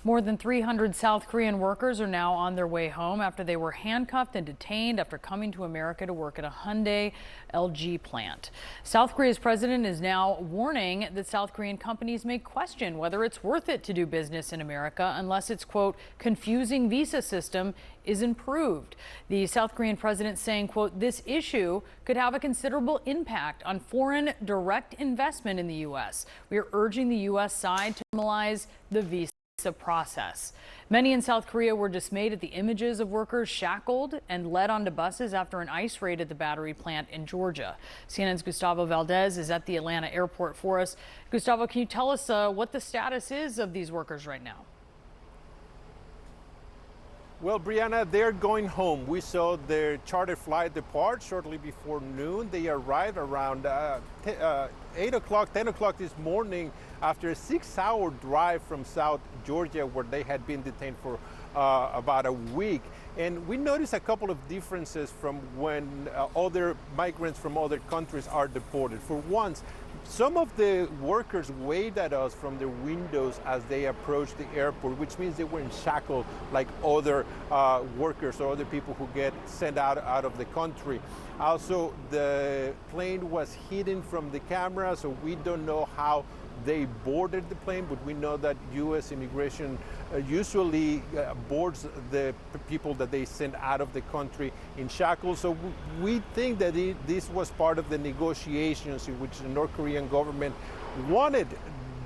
More than 300 South Korean workers are now on their way home after they were handcuffed and detained after coming to America to work at a Hyundai LG plant. South Korea's president is now warning that South Korean companies may question whether it's worth it to do business in America unless its, quote, confusing visa system is improved. The South Korean president saying, quote, this issue could have a considerable impact on foreign direct investment in the U.S. We are urging the U.S. side to normalize the visa process. Many in South Korea were dismayed at the images of workers shackled and led onto buses after an ICE raid at the battery plant in Georgia. CNN's Gustavo Valdez is at the Atlanta airport for us. Gustavo, can you tell us what the status is of these workers right now? Well, Brianna, they're going home. We saw their charter flight depart shortly before noon. They arrived around 8 o'clock, 10 o'clock this morning after a 6-hour drive from South Georgia, where they had been detained for about a week. And we noticed a couple of differences from when other migrants from other countries are deported. For once, some of the workers waved at us from their windows as they approached the airport, which means they weren't shackled like other workers or other people who get sent out of the country. Also, the plane was hidden from the camera, so we don't know how they boarded the plane, but we know that U.S. immigration usually boards the people that they send out of the country in shackles. So we think that this was part of the negotiations in which the North Korean government wanted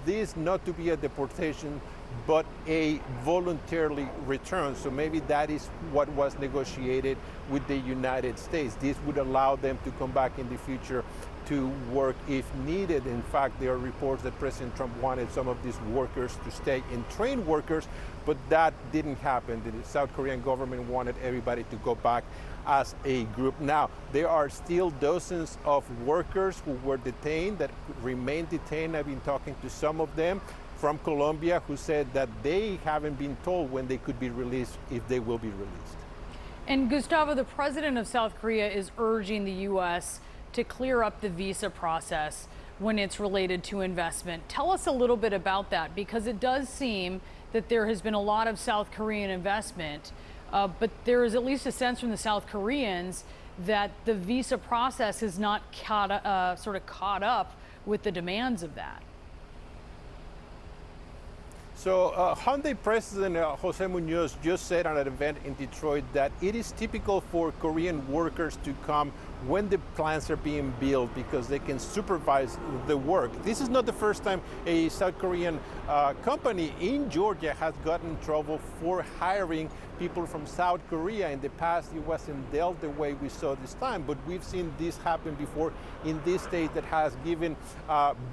this not to be a deportation, but a voluntarily return. So maybe that is what was negotiated with the United States. This would allow them to come back in the future to work if needed. In fact, there are reports that President Trump wanted some of these workers to stay in trained workers, but that didn't happen. The South Korean government wanted everybody to go back as a group. Now, there are still dozens of workers who were detained that remain detained. I've been talking to some of them from Colombia who said that they haven't been told when they could be released, if they will be released. And Gustavo, the president of South Korea is urging the U.S. to clear up the visa process when it's related to investment. Tell us a little bit about that, because it does seem that there has been a lot of South Korean investment, but there is at least a sense from the South Koreans that the visa process is not caught up with the demands of that. So Hyundai President Jose Munoz just said at an event in Detroit that it is typical for Korean workers to come when the plants are being built because they can supervise the work. This is not the first time a South Korean company in Georgia has gotten in trouble for hiring people from South Korea. In the past, it wasn't dealt the way we saw this time, but we've seen this happen before in this state that has given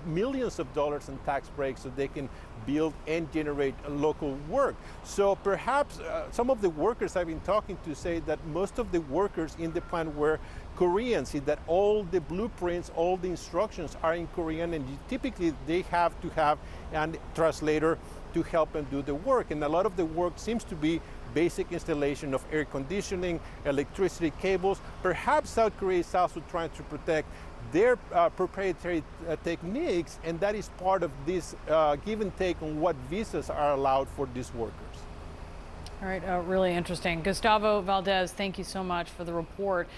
millions of dollars in tax breaks so they can build and generate local work. So perhaps some of the workers I've been talking to say that most of the workers in the plant were Koreans, that all the blueprints, all the instructions are in Korean, and typically they have to have a translator to help them do the work. And a lot of the work seems to be basic installation of air conditioning, electricity cables. Perhaps South Korea is also trying to protect their proprietary techniques, and that is part of this give and take on what visas are allowed for these workers. All right, really interesting. Gustavo Valdez, thank you so much for the report.